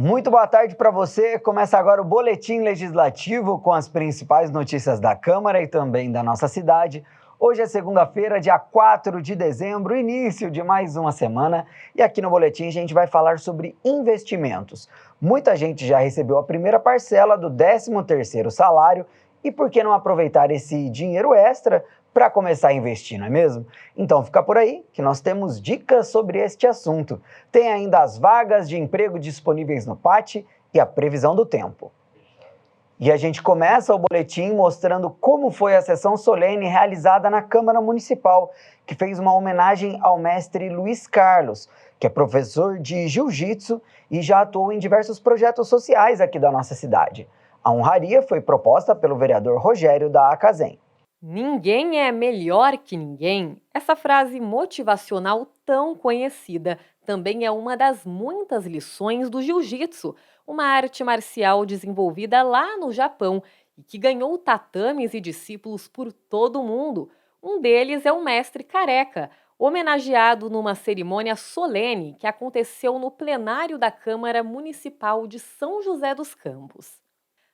Muito boa tarde para você. Começa agora o Boletim Legislativo com as principais notícias da Câmara e também da nossa cidade. Hoje é segunda-feira, dia 4 de dezembro, início de mais uma semana. E aqui no Boletim a gente vai falar sobre investimentos. Muita gente já recebeu a primeira parcela do 13º salário. E por que não aproveitar esse dinheiro extra para começar a investir, não é mesmo? Então fica por aí que nós temos dicas sobre este assunto. Tem ainda as vagas de emprego disponíveis no PAT e a previsão do tempo. E a gente começa o boletim mostrando como foi a sessão solene realizada na Câmara Municipal, que fez uma homenagem ao mestre Luiz Carlos, que é professor de jiu-jitsu e já atuou em diversos projetos sociais aqui da nossa cidade. A honraria foi proposta pelo vereador Rogério da Acazem. Ninguém é melhor que ninguém. Essa frase motivacional tão conhecida também é uma das muitas lições do jiu-jitsu, uma arte marcial desenvolvida lá no Japão e que ganhou tatames e discípulos por todo o mundo. Um deles é o mestre Careca, homenageado numa cerimônia solene que aconteceu no plenário da Câmara Municipal de São José dos Campos.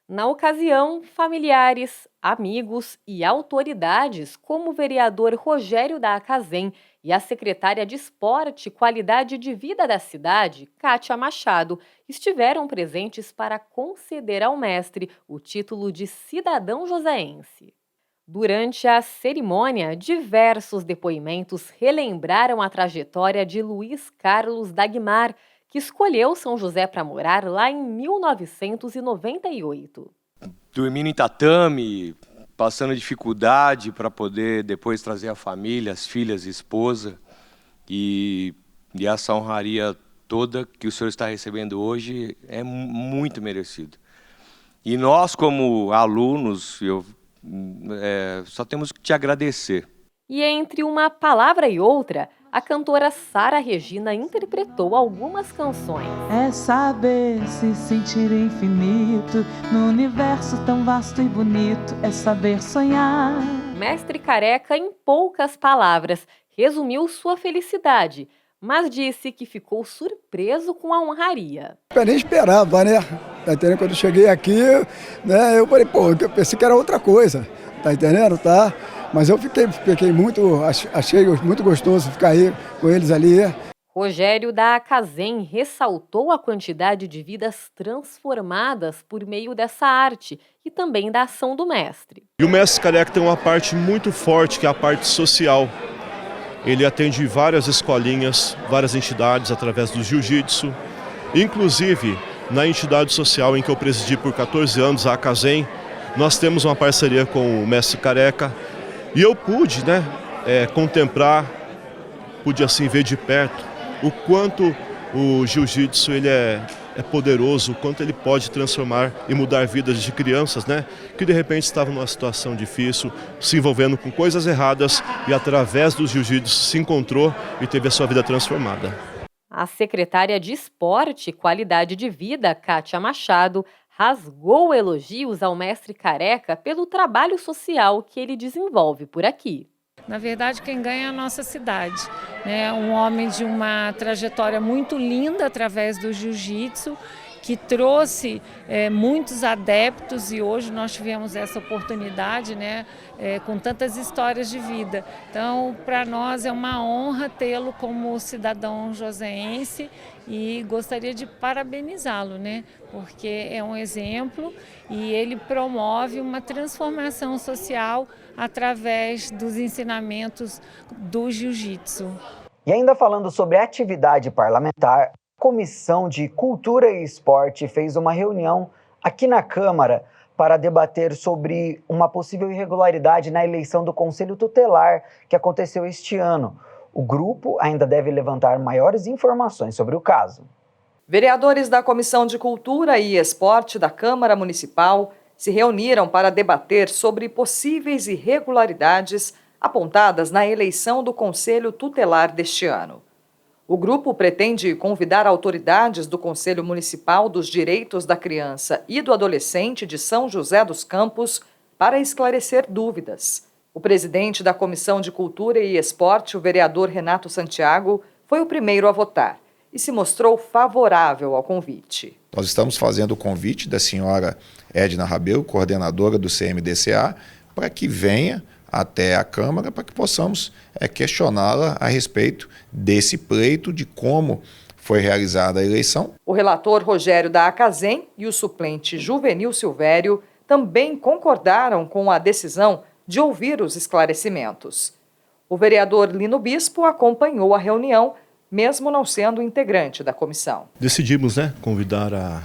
Na ocasião, familiares, amigos e autoridades, como o vereador Rogério da Acazem e a secretária de Esporte e Qualidade de Vida da cidade, Kátia Machado, estiveram presentes para conceder ao mestre o título de cidadão joseense. Durante a cerimônia, diversos depoimentos relembraram a trajetória de Luiz Carlos Dagmar, que escolheu São José para morar lá em 1998. Dormindo em tatame, passando dificuldade para poder depois trazer a família, as filhas, a esposa. E essa honraria toda que o senhor está recebendo hoje é muito merecido. E nós, como alunos, só temos que te agradecer. E entre uma palavra e outra, a cantora Sara Regina interpretou algumas canções. É saber se sentir infinito no universo tão vasto e bonito, é saber sonhar. Mestre Careca, em poucas palavras, resumiu sua felicidade, mas disse que ficou surpreso com a honraria. Eu nem esperava, né? Tá entendendo? Quando eu cheguei aqui, né, eu falei, eu pensei que era outra coisa, tá entendendo? Tá? Mas eu fiquei achei muito gostoso ficar aí com eles ali. Rogério da Acazem ressaltou a quantidade de vidas transformadas por meio dessa arte e também da ação do mestre. E o mestre Careca tem uma parte muito forte, que é a parte social. Ele atende várias escolinhas, várias entidades através do jiu-jitsu. Inclusive, na entidade social em que eu presidi por 14 anos, a Acazem, nós temos uma parceria com o mestre Careca. E eu pude, contemplar, pude assim ver de perto o quanto o jiu-jitsu ele é poderoso, o quanto ele pode transformar e mudar vidas de crianças, que de repente estavam numa situação difícil, se envolvendo com coisas erradas e através do jiu-jitsu se encontrou e teve a sua vida transformada. A secretária de Esporte e Qualidade de Vida, Kátia Machado, rasgou elogios ao mestre Careca pelo trabalho social que ele desenvolve por aqui. Na verdade, quem ganha é a nossa cidade, né? Um homem de uma trajetória muito linda através do jiu-jitsu, que trouxe muitos adeptos e hoje nós tivemos essa oportunidade, com tantas histórias de vida. Então, para nós é uma honra tê-lo como cidadão joseense e gostaria de parabenizá-lo, porque é um exemplo e ele promove uma transformação social através dos ensinamentos do jiu-jitsu. E ainda falando sobre atividade parlamentar, a Comissão de Cultura e Esporte fez uma reunião aqui na Câmara para debater sobre uma possível irregularidade na eleição do Conselho Tutelar que aconteceu este ano. O grupo ainda deve levantar maiores informações sobre o caso. Vereadores da Comissão de Cultura e Esporte da Câmara Municipal se reuniram para debater sobre possíveis irregularidades apontadas na eleição do Conselho Tutelar deste ano. O grupo pretende convidar autoridades do Conselho Municipal dos Direitos da Criança e do Adolescente de São José dos Campos para esclarecer dúvidas. O presidente da Comissão de Cultura e Esporte, o vereador Renato Santiago, foi o primeiro a votar e se mostrou favorável ao convite. Nós estamos fazendo o convite da senhora Edna Rabelo, coordenadora do CMDCA, para que venha até a Câmara para que possamos questioná-la a respeito desse pleito, de como foi realizada a eleição. O relator Rogério da Acasem e o suplente Juvenil Silvério também concordaram com a decisão de ouvir os esclarecimentos. O vereador Lino Bispo acompanhou a reunião, mesmo não sendo integrante da comissão. Decidimos, convidar a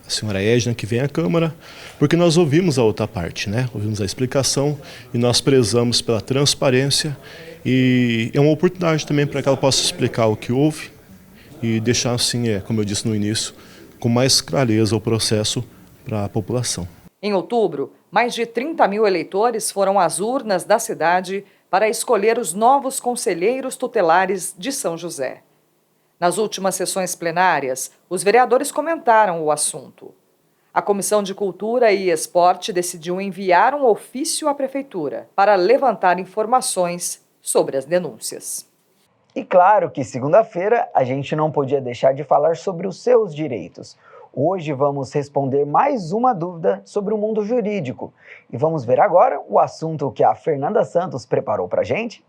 senhora Edna que vem à Câmara, porque nós ouvimos a outra parte, ouvimos a explicação e nós prezamos pela transparência e é uma oportunidade também para que ela possa explicar o que houve e deixar assim, como eu disse no início, com mais clareza o processo para a população. Em outubro, mais de 30 mil eleitores foram às urnas da cidade para escolher os novos conselheiros tutelares de São José. Nas últimas sessões plenárias, os vereadores comentaram o assunto. A Comissão de Cultura e Esporte decidiu enviar um ofício à Prefeitura para levantar informações sobre as denúncias. E claro que segunda-feira a gente não podia deixar de falar sobre os seus direitos. Hoje vamos responder mais uma dúvida sobre o mundo jurídico. E vamos ver agora o assunto que a Fernanda Santos preparou para a gente.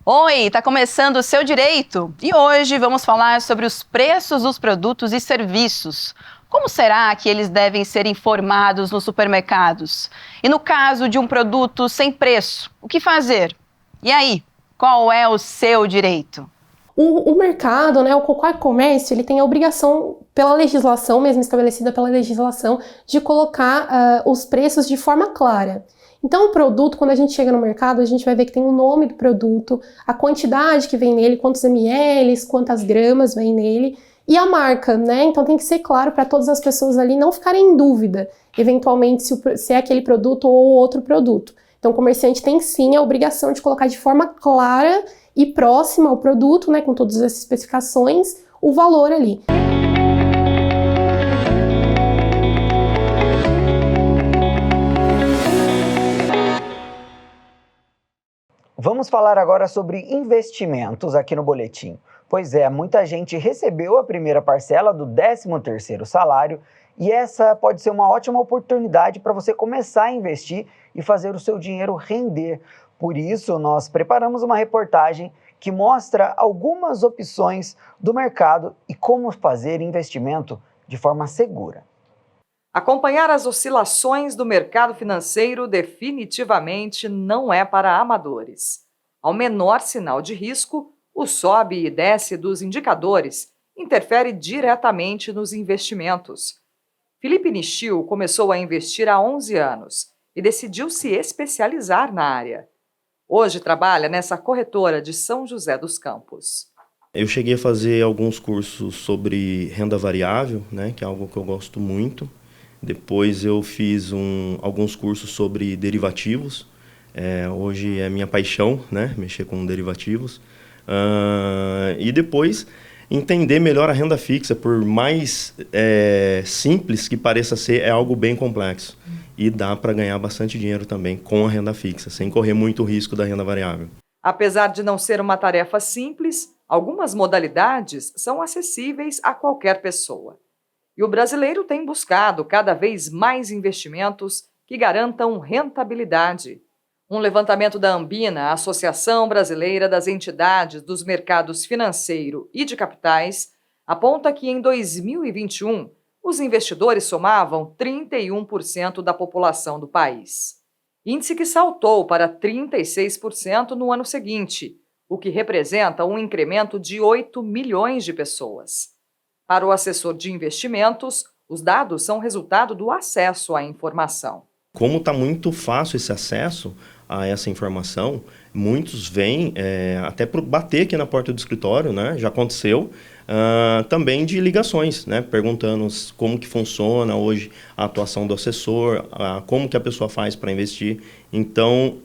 Oi, tá começando o Seu Direito e hoje vamos falar sobre os preços dos produtos e serviços. Como será que eles devem ser informados nos supermercados? E no caso de um produto sem preço, o que fazer? E aí, qual é o seu direito? O mercado, qualquer comércio, ele tem a obrigação, pela legislação, mesmo estabelecida pela legislação, de colocar os preços de forma clara. Então, o produto, quando a gente chega no mercado, a gente vai ver que tem o nome do produto, a quantidade que vem nele, quantos ml, quantas gramas vem nele, e a marca, Então tem que ser claro para todas as pessoas ali não ficarem em dúvida, eventualmente, se é aquele produto ou outro produto. Então, o comerciante tem sim a obrigação de colocar de forma clara e próxima ao produto, com todas as especificações, o valor ali. Vamos falar agora sobre investimentos aqui no Boletim. Pois é, muita gente recebeu a primeira parcela do 13º salário e essa pode ser uma ótima oportunidade para você começar a investir e fazer o seu dinheiro render. Por isso, nós preparamos uma reportagem que mostra algumas opções do mercado e como fazer investimento de forma segura. Acompanhar as oscilações do mercado financeiro definitivamente não é para amadores. Ao menor sinal de risco, o sobe e desce dos indicadores interfere diretamente nos investimentos. Felipe Nichil começou a investir há 11 anos e decidiu se especializar na área. Hoje trabalha nessa corretora de São José dos Campos. Eu cheguei a fazer alguns cursos sobre renda variável, que é algo que eu gosto muito. Depois eu fiz alguns cursos sobre derivativos. Hoje é minha paixão, mexer com derivativos. E depois entender melhor a renda fixa, por mais simples que pareça ser, é algo bem complexo. E dá para ganhar bastante dinheiro também com a renda fixa, sem correr muito risco da renda variável. Apesar de não ser uma tarefa simples, algumas modalidades são acessíveis a qualquer pessoa. E o brasileiro tem buscado cada vez mais investimentos que garantam rentabilidade. Um levantamento da Ambina, a Associação Brasileira das Entidades dos Mercados Financeiro e de Capitais, aponta que em 2021, os investidores somavam 31% da população do país. Índice que saltou para 36% no ano seguinte, o que representa um incremento de 8 milhões de pessoas. Para o assessor de investimentos, os dados são resultado do acesso à informação. Como está muito fácil esse acesso a essa informação, muitos vêm até por bater aqui na porta do escritório, já aconteceu, também de ligações, perguntando como que funciona hoje a atuação do assessor, como que a pessoa faz para investir. Então,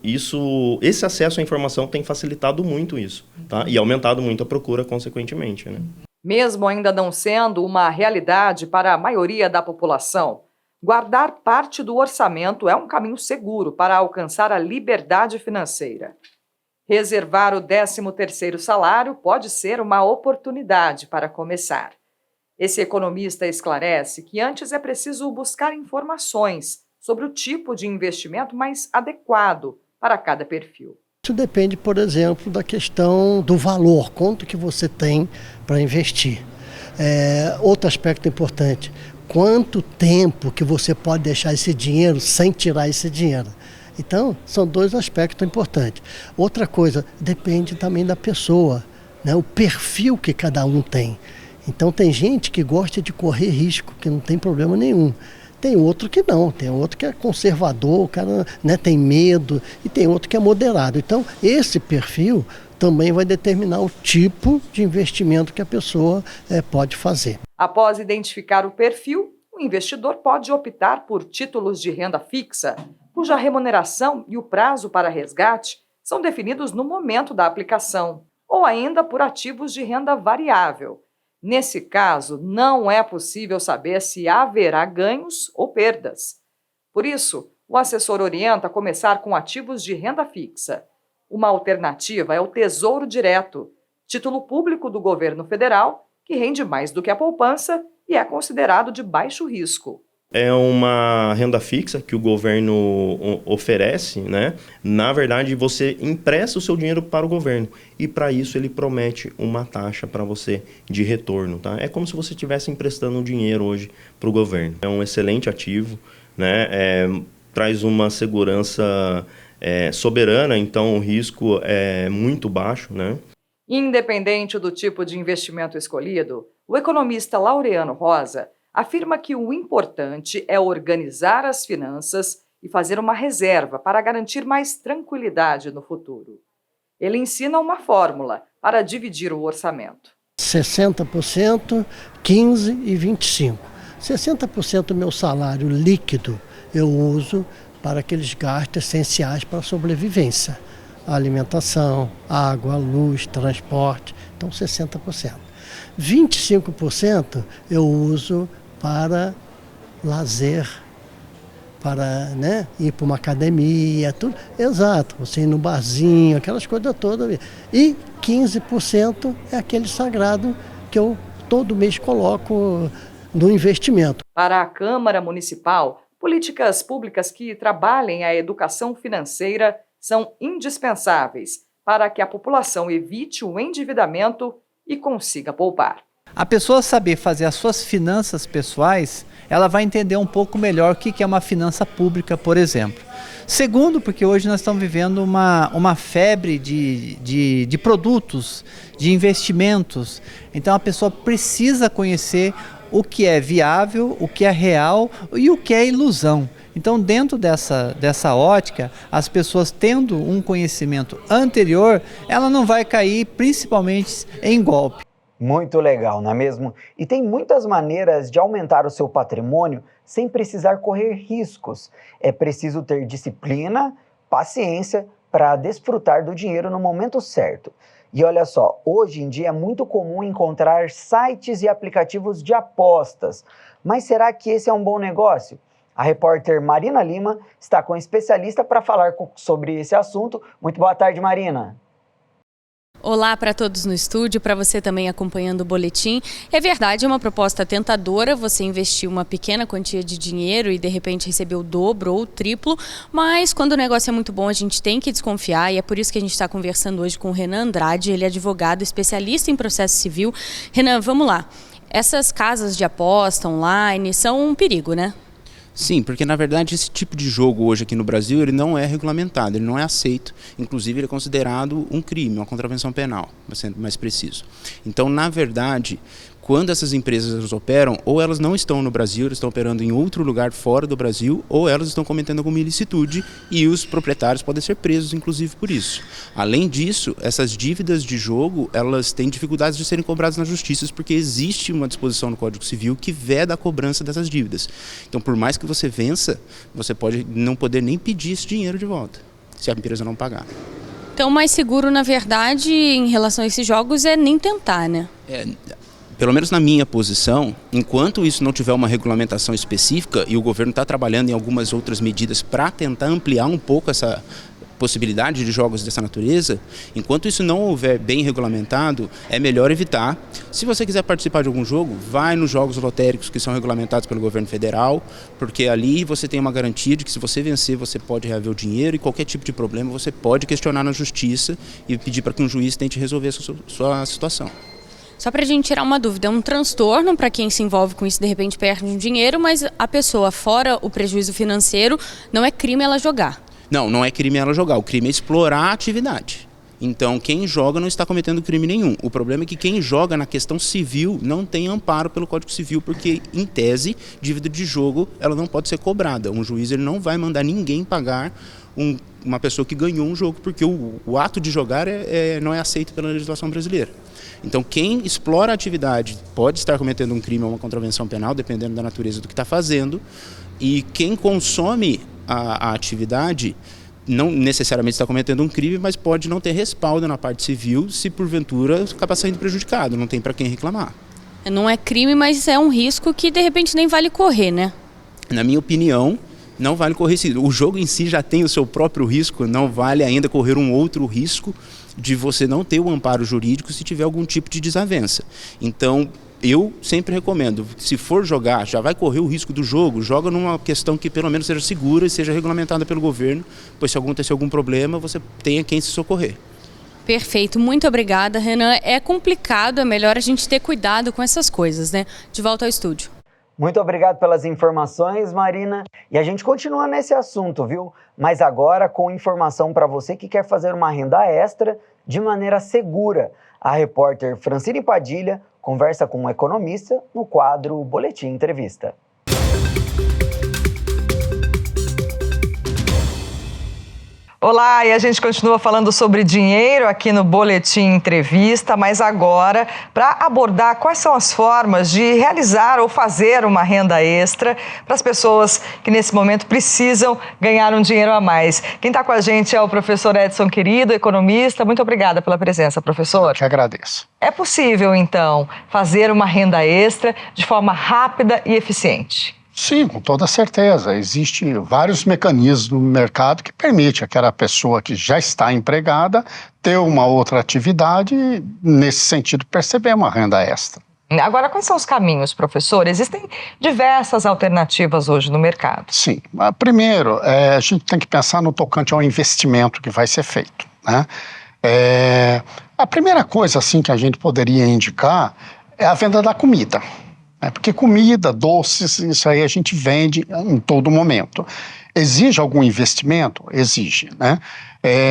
esse acesso à informação tem facilitado muito isso, e aumentado muito a procura, consequentemente. Mesmo ainda não sendo uma realidade para a maioria da população, Guardar parte do orçamento é um caminho seguro para alcançar a liberdade financeira. Reservar o 13º salário pode ser uma oportunidade para começar. Esse economista esclarece que antes é preciso buscar informações sobre o tipo de investimento mais adequado para cada perfil. Isso depende, por exemplo, da questão do valor, quanto que você tem para investir. Outro aspecto importante, quanto tempo que você pode deixar esse dinheiro sem tirar esse dinheiro. Então, são dois aspectos importantes. Outra coisa, depende também da pessoa, né? O perfil que cada um tem. Então, tem gente que gosta de correr risco, que não tem problema nenhum. Tem outro que não, tem outro que é conservador, o cara, né, tem medo, e tem outro que é moderado. Então, esse perfil também vai determinar o tipo de investimento que a pessoa pode fazer. Após identificar o perfil, o investidor pode optar por títulos de renda fixa, cuja remuneração e o prazo para resgate são definidos no momento da aplicação, ou ainda por ativos de renda variável. Nesse caso, não é possível saber se haverá ganhos ou perdas. Por isso, o assessor orienta a começar com ativos de renda fixa. Uma alternativa é o Tesouro Direto, título público do governo federal, que rende mais do que a poupança e é considerado de baixo risco. É uma renda fixa que o governo oferece, né? Na verdade, você empresta o seu dinheiro para o governo e para isso ele promete uma taxa para você de retorno, tá? É como se você estivesse emprestando um dinheiro hoje para o governo. É um excelente ativo, né? Traz uma segurança soberana, então o risco é muito baixo, né? Independente do tipo de investimento escolhido, o economista Laureano Rosa afirma que o importante é organizar as finanças e fazer uma reserva para garantir mais tranquilidade no futuro. Ele ensina uma fórmula para dividir o orçamento. 60%, 15% e 25%. 60% do meu salário líquido eu uso para aqueles gastos essenciais para a sobrevivência. Alimentação, água, luz, transporte, então 60%. 25% eu uso para lazer, para, né, ir para uma academia, tudo. Exato, você ir no barzinho, aquelas coisas todas. E 15% é aquele sagrado que eu todo mês coloco no investimento. Para a Câmara Municipal, políticas públicas que trabalhem a educação financeira são indispensáveis para que a população evite o endividamento e consiga poupar. A pessoa saber fazer as suas finanças pessoais, ela vai entender um pouco melhor o que é uma finança pública, por exemplo. Segundo, porque hoje nós estamos vivendo uma febre de produtos, de investimentos. Então a pessoa precisa conhecer o que é viável, o que é real e o que é ilusão. Então, dentro dessa ótica, as pessoas tendo um conhecimento anterior, ela não vai cair principalmente em golpe. Muito legal, não é mesmo? E tem muitas maneiras de aumentar o seu patrimônio sem precisar correr riscos. É preciso ter disciplina, paciência para desfrutar do dinheiro no momento certo. E olha só, hoje em dia é muito comum encontrar sites e aplicativos de apostas. Mas será que esse é um bom negócio? A repórter Marina Lima está com um especialista para falar sobre esse assunto. Muito boa tarde, Marina. Olá para todos no estúdio, para você também acompanhando o boletim. É verdade, é uma proposta tentadora você investir uma pequena quantia de dinheiro e de repente receber o dobro ou o triplo, mas quando o negócio é muito bom a gente tem que desconfiar e é por isso que a gente está conversando hoje com o Renan Andrade, ele é advogado especialista em processo civil. Renan, vamos lá. Essas casas de aposta online são um perigo, né? Sim, porque na verdade esse tipo de jogo hoje aqui no Brasil ele não é regulamentado, ele não é aceito, inclusive ele é considerado um crime, uma contravenção penal, sendo mais preciso. Então, na verdade, quando essas empresas operam, ou elas não estão no Brasil, elas estão operando em outro lugar fora do Brasil, ou elas estão cometendo alguma ilicitude e os proprietários podem ser presos, inclusive, por isso. Além disso, essas dívidas de jogo, elas têm dificuldades de serem cobradas na justiça, porque existe uma disposição no Código Civil que veda a cobrança dessas dívidas. Então, por mais que você vença, você pode não poder nem pedir esse dinheiro de volta, se a empresa não pagar. Então, o mais seguro, na verdade, em relação a esses jogos é nem tentar, né? pelo menos na minha posição, enquanto isso não tiver uma regulamentação específica, e o governo está trabalhando em algumas outras medidas para tentar ampliar um pouco essa possibilidade de jogos dessa natureza, enquanto isso não houver bem regulamentado, é melhor evitar. Se você quiser participar de algum jogo, vai nos jogos lotéricos que são regulamentados pelo governo federal, porque ali você tem uma garantia de que se você vencer, você pode reaver o dinheiro e qualquer tipo de problema você pode questionar na justiça e pedir para que um juiz tente resolver a sua situação. Só para a gente tirar uma dúvida, é um transtorno para quem se envolve com isso, de repente perde um dinheiro, mas a pessoa, fora o prejuízo financeiro, não é crime ela jogar. Não é crime ela jogar, o crime é explorar a atividade. Então, quem joga não está cometendo crime nenhum. O problema é que quem joga na questão civil não tem amparo pelo Código Civil, porque, em tese, dívida de jogo ela não pode ser cobrada. Um juiz ele não vai mandar ninguém pagar uma pessoa que ganhou um jogo, porque o ato de jogar não é aceito pela legislação brasileira. Então, quem explora a atividade pode estar cometendo um crime ou uma contravenção penal, dependendo da natureza do que está fazendo, e quem consome a atividade não necessariamente está cometendo um crime, mas pode não ter respaldo na parte civil se porventura acaba saindo prejudicado, não tem para quem reclamar. Não é crime, mas é um risco que de repente nem vale correr, né? Na minha opinião, não vale correr esse risco. O jogo em si já tem o seu próprio risco, não vale ainda correr um outro risco de você não ter o amparo jurídico se tiver algum tipo de desavença. Então, eu sempre recomendo, se for jogar, já vai correr o risco do jogo, joga numa questão que pelo menos seja segura e seja regulamentada pelo governo, pois se acontecer algum problema, você tenha quem se socorrer. Perfeito, muito obrigada, Renan. É complicado, é melhor a gente ter cuidado com essas coisas, né? De volta ao estúdio. Muito obrigado pelas informações, Marina. E a gente continua nesse assunto, viu? Mas agora com informação para você que quer fazer uma renda extra de maneira segura. A repórter Francine Padilha conversa com um economista no quadro Boletim Entrevista. Olá, e a gente continua falando sobre dinheiro aqui no Boletim Entrevista, mas agora para abordar quais são as formas de realizar ou fazer uma renda extra para as pessoas que nesse momento precisam ganhar um dinheiro a mais. Quem está com a gente é o professor Edson Querido, economista. Muito obrigada pela presença, professor. Eu que agradeço. É possível, então, fazer uma renda extra de forma rápida e eficiente? Sim, com toda certeza. Existem vários mecanismos no mercado que permitem aquela pessoa que já está empregada ter uma outra atividade e, nesse sentido, perceber uma renda extra. Agora, quais são os caminhos, professor? Existem diversas alternativas hoje no mercado. Sim. Primeiro, a gente tem que pensar no tocante ao investimento que vai ser feito, né? A primeira coisa assim, que a gente poderia indicar é a venda da comida. Porque comida, doces, isso aí a gente vende em todo momento. Exige algum investimento? Exige, né?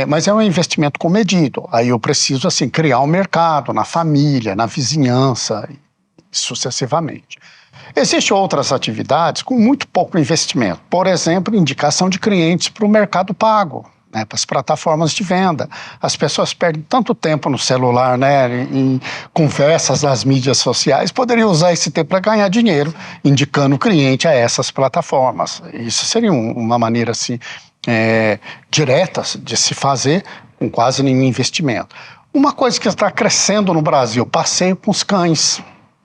Mas é um investimento comedido. Aí eu preciso, assim, criar um mercado na família, na vizinhança, sucessivamente. Existem outras atividades com muito pouco investimento. Por exemplo, indicação de clientes para o mercado pago, né, para as plataformas de venda. As pessoas perdem tanto tempo no celular, né, em conversas nas mídias sociais, poderiam usar esse tempo para ganhar dinheiro, indicando o cliente a essas plataformas. Isso seria uma maneira assim, direta de se fazer, com quase nenhum investimento. Uma coisa que está crescendo no Brasil, passeio com os cães.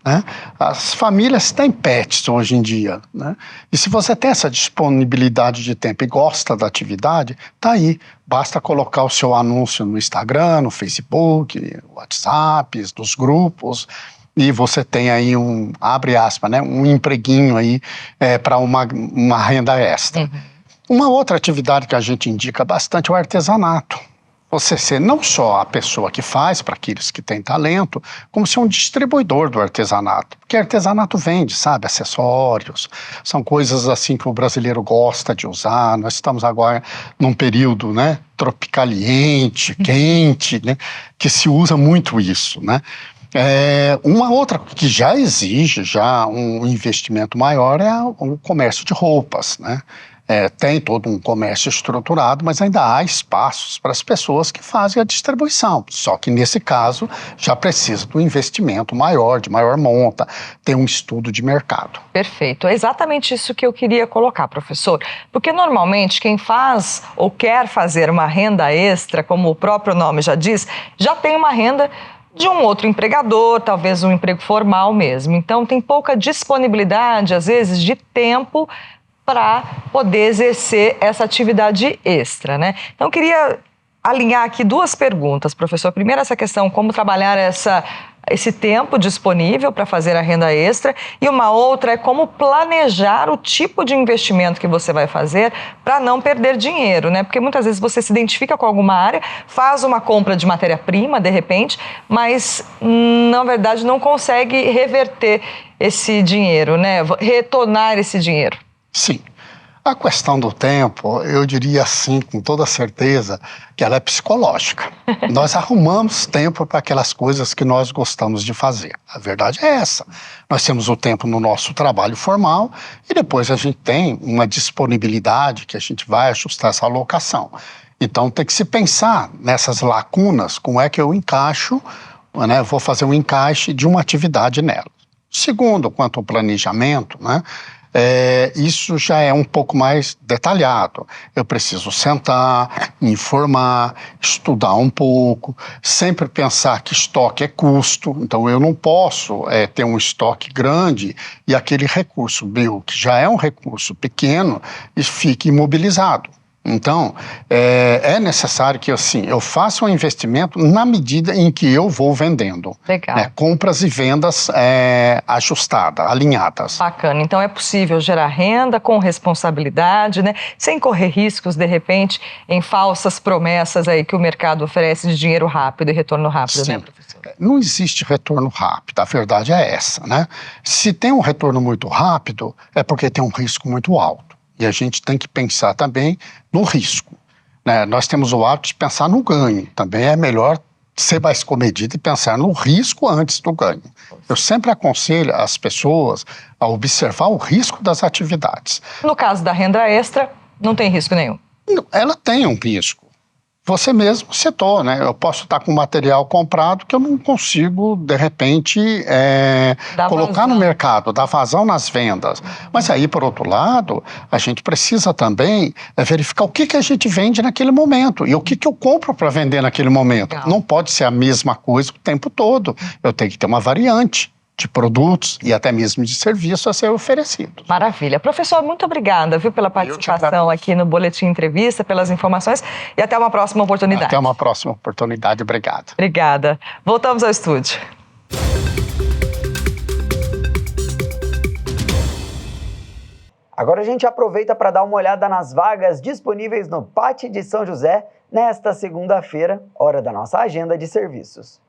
Né? As famílias têm pets hoje em dia, né? E se você tem essa disponibilidade de tempo e gosta da atividade, tá aí, basta colocar o seu anúncio no Instagram, no Facebook, WhatsApp, nos grupos, e você tem aí abre aspas, né, um empreguinho aí para uma renda extra. Uhum. Uma outra atividade que a gente indica bastante é o artesanato. Você ser não só a pessoa que faz para aqueles que têm talento, como ser um distribuidor do artesanato. Porque artesanato vende, sabe? Acessórios, são coisas assim que o brasileiro gosta de usar. Nós estamos agora num período, né, tropicaliente, quente, né, que se usa muito isso, né? Uma outra que já exige um investimento maior é o comércio de roupas, né? Tem todo um comércio estruturado, mas ainda há espaços para as pessoas que fazem a distribuição. Só que, nesse caso, já precisa de um investimento maior, de maior monta, tem um estudo de mercado. Perfeito. É exatamente isso que eu queria colocar, professor. Porque, normalmente, quem faz ou quer fazer uma renda extra, como o próprio nome já diz, já tem uma renda de um outro empregador, talvez um emprego formal mesmo. Então, tem pouca disponibilidade, às vezes, de tempo para poder exercer essa atividade extra, né? Então, eu queria alinhar aqui duas perguntas, professor. Primeiro, essa questão, como trabalhar esse tempo disponível para fazer a renda extra, e uma outra é como planejar o tipo de investimento que você vai fazer para não perder dinheiro, né? Porque muitas vezes você se identifica com alguma área, faz uma compra de matéria-prima, de repente, mas, na verdade, não consegue reverter esse dinheiro, né? Retornar esse dinheiro. Sim. A questão do tempo, eu diria assim, com toda certeza, que ela é psicológica. Nós arrumamos tempo para aquelas coisas que nós gostamos de fazer. A verdade é essa. Nós temos o tempo no nosso trabalho formal e depois a gente tem uma disponibilidade que a gente vai ajustar essa alocação. Então tem que se pensar nessas lacunas, como é que eu encaixo, né, vou fazer um encaixe de uma atividade nela. Segundo, quanto ao planejamento, né, isso já é um pouco mais detalhado. Eu preciso sentar, me informar, estudar um pouco, sempre pensar que estoque é custo, então eu não posso ter um estoque grande e aquele recurso meu, que já é um recurso pequeno, fique imobilizado. Então, é necessário que eu faça um investimento na medida em que eu vou vendendo. Legal. Né? Compras e vendas ajustadas, alinhadas. Bacana. Então, é possível gerar renda com responsabilidade, né? Sem correr riscos, de repente, em falsas promessas aí que o mercado oferece de dinheiro rápido e retorno rápido, Sim. né, professor? Não existe retorno rápido, a verdade é essa, né? Se tem um retorno muito rápido, é porque tem um risco muito alto. E a gente tem que pensar também no risco, né? Nós temos o hábito de pensar no ganho. Também é melhor ser mais comedido e pensar no risco antes do ganho. Eu sempre aconselho as pessoas a observar o risco das atividades. No caso da renda extra, não tem risco nenhum? Ela tem um risco. Você mesmo citou, né? Eu posso estar com material comprado que eu não consigo, de repente, colocar no mercado, dar vazão nas vendas. Mas aí, por outro lado, a gente precisa também verificar o que a gente vende naquele momento e o que eu compro para vender naquele momento. Legal. Não pode ser a mesma coisa o tempo todo. Eu tenho que ter uma variante de produtos e até mesmo de serviço a ser oferecido. Maravilha. Professor, muito obrigada, viu, pela participação aqui no Boletim Entrevista, pelas informações e até uma próxima oportunidade. Até uma próxima oportunidade. Obrigado. Obrigada. Voltamos ao estúdio. Agora a gente aproveita para dar uma olhada nas vagas disponíveis no PAT de São José nesta segunda-feira, hora da nossa agenda de serviços.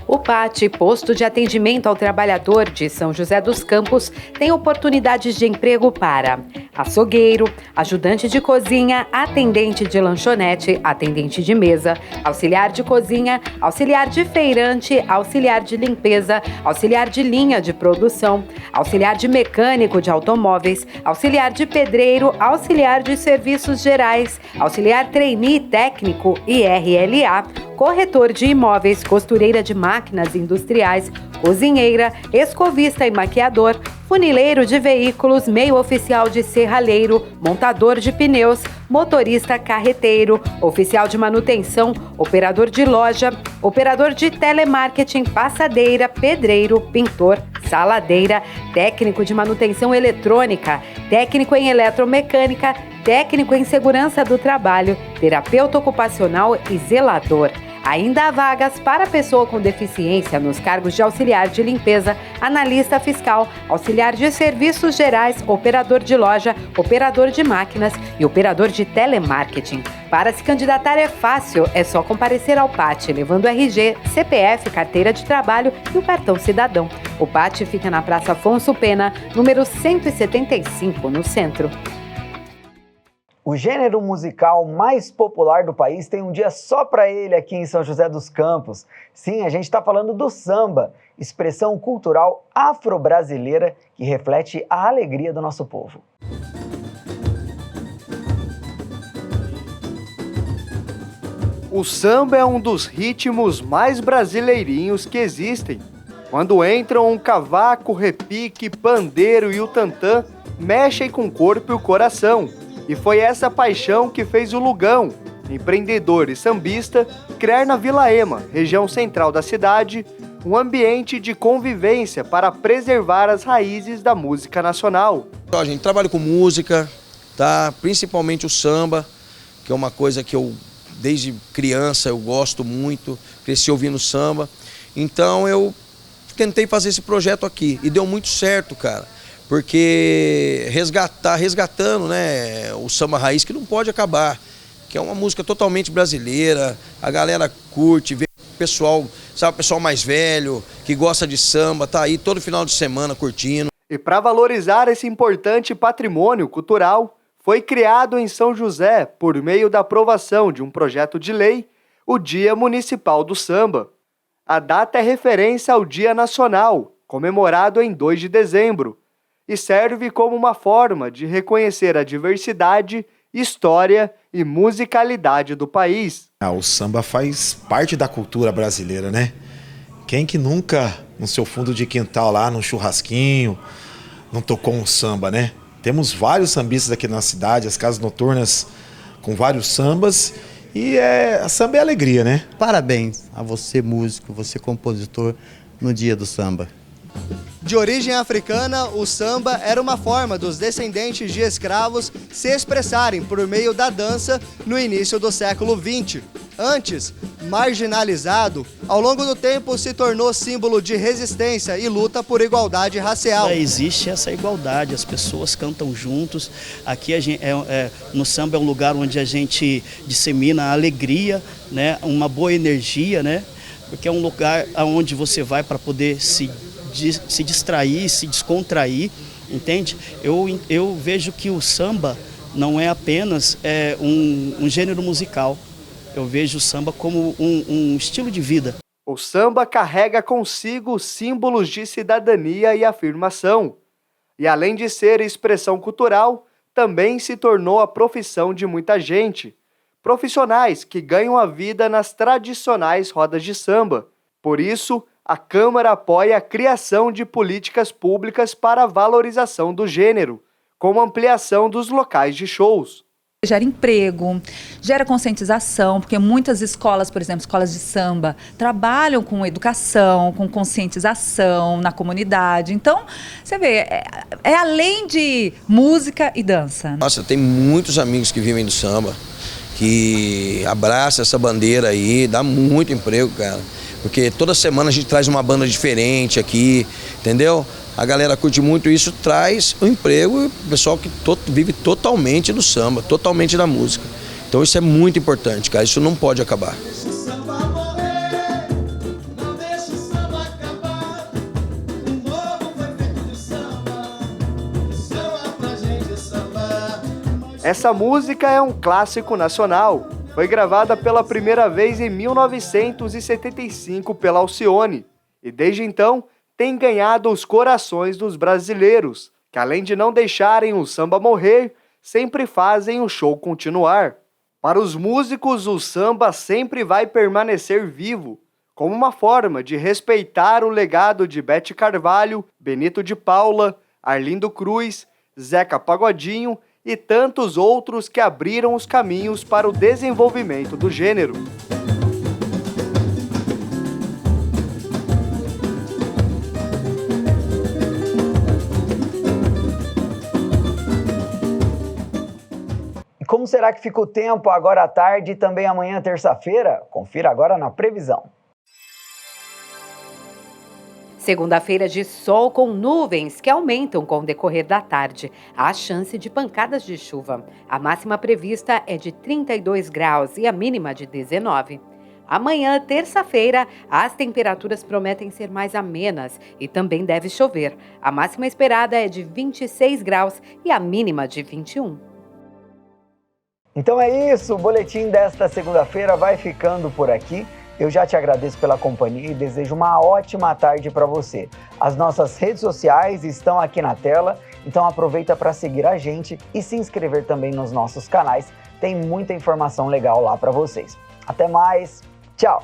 O PAT, Posto de Atendimento ao Trabalhador de São José dos Campos, tem oportunidades de emprego para açougueiro, ajudante de cozinha, atendente de lanchonete, atendente de mesa, auxiliar de cozinha, auxiliar de feirante, auxiliar de limpeza, auxiliar de linha de produção, auxiliar de mecânico de automóveis, auxiliar de pedreiro, auxiliar de serviços gerais, auxiliar trainee técnico IRLA, corretor de imóveis, costureira de máquinas industriais, cozinheira, escovista e maquiador, funileiro de veículos, meio oficial de serralheiro, montador de pneus, motorista carreteiro, oficial de manutenção, operador de loja, operador de telemarketing, passadeira, pedreiro, pintor, saladeira, técnico de manutenção eletrônica, técnico em eletromecânica, técnico em segurança do trabalho, terapeuta ocupacional e zelador. Ainda há vagas para pessoa com deficiência nos cargos de auxiliar de limpeza, analista fiscal, auxiliar de serviços gerais, operador de loja, operador de máquinas e operador de telemarketing. Para se candidatar é fácil, é só comparecer ao PAT, levando RG, CPF, carteira de trabalho e o cartão cidadão. O PAT fica na Praça Afonso Pena, número 175, no centro. O gênero musical mais popular do país tem um dia só para ele aqui em São José dos Campos. Sim, a gente está falando do samba, expressão cultural afro-brasileira que reflete a alegria do nosso povo. O samba é um dos ritmos mais brasileirinhos que existem. Quando entram um cavaco, repique, pandeiro e o tantã, mexem com o corpo e o coração. E foi essa paixão que fez o Lugão, empreendedor e sambista, criar na Vila Ema, região central da cidade, um ambiente de convivência para preservar as raízes da música nacional. A gente trabalha com música, tá? Principalmente o samba, que é uma coisa que eu, desde criança, eu gosto muito, cresci ouvindo samba. Então eu tentei fazer esse projeto aqui e deu muito certo, cara, porque resgatando, né, o samba raiz, que não pode acabar, que é uma música totalmente brasileira, a galera curte, vê o pessoal, sabe, o pessoal mais velho, que gosta de samba, tá aí todo final de semana curtindo. E para valorizar esse importante patrimônio cultural, foi criado em São José, por meio da aprovação de um projeto de lei, o Dia Municipal do Samba. A data é referência ao Dia Nacional, comemorado em 2 de dezembro, e serve como uma forma de reconhecer a diversidade, história e musicalidade do país. O samba faz parte da cultura brasileira, né? Quem que nunca, no seu fundo de quintal lá, num churrasquinho, não tocou um samba, né? Temos vários sambistas aqui na cidade, as casas noturnas com vários sambas, e a samba é alegria, né? Parabéns a você, músico, você compositor, no Dia do Samba. De origem africana, o samba era uma forma dos descendentes de escravos se expressarem por meio da dança no início do século XX. Antes, marginalizado, ao longo do tempo se tornou símbolo de resistência e luta por igualdade racial. Existe essa igualdade, as pessoas cantam juntos. Aqui no samba é um lugar onde a gente dissemina a alegria, né, uma boa energia, né, porque é um lugar onde você vai para poder se distrair, se descontrair, entende? Eu vejo que o samba não é apenas um gênero musical. Eu vejo o samba como um estilo de vida. O samba carrega consigo símbolos de cidadania e afirmação. E além de ser expressão cultural, também se tornou a profissão de muita gente. Profissionais que ganham a vida nas tradicionais rodas de samba. Por isso, a Câmara apoia a criação de políticas públicas para a valorização do gênero, como ampliação dos locais de shows. Gera emprego, gera conscientização, porque muitas escolas, por exemplo, escolas de samba, trabalham com educação, com conscientização na comunidade. Então, você vê, é além de música e dança. Nossa, tem muitos amigos que vivem do samba, que abraçam essa bandeira aí, dá muito emprego, cara. Porque toda semana a gente traz uma banda diferente aqui, entendeu? A galera curte muito isso, traz o emprego e o pessoal que vive totalmente do samba, totalmente da música. Então isso é muito importante, cara, isso não pode acabar. Essa música é um clássico nacional. Foi gravada pela primeira vez em 1975 pela Alcione e desde então tem ganhado os corações dos brasileiros, que além de não deixarem o samba morrer, sempre fazem o show continuar. Para os músicos, o samba sempre vai permanecer vivo, como uma forma de respeitar o legado de Bete Carvalho, Benito de Paula, Arlindo Cruz, Zeca Pagodinho e tantos outros que abriram os caminhos para o desenvolvimento do gênero. E como será que fica o tempo agora à tarde e também amanhã, terça-feira? Confira agora na previsão. Segunda-feira de sol com nuvens que aumentam com o decorrer da tarde. Há chance de pancadas de chuva. A máxima prevista é de 32 graus e a mínima de 19. Amanhã, terça-feira, as temperaturas prometem ser mais amenas e também deve chover. A máxima esperada é de 26 graus e a mínima de 21. Então é isso, o boletim desta segunda-feira vai ficando por aqui. Eu já te agradeço pela companhia e desejo uma ótima tarde para você. As nossas redes sociais estão aqui na tela, então aproveita para seguir a gente e se inscrever também nos nossos canais. Tem muita informação legal lá para vocês. Até mais, tchau!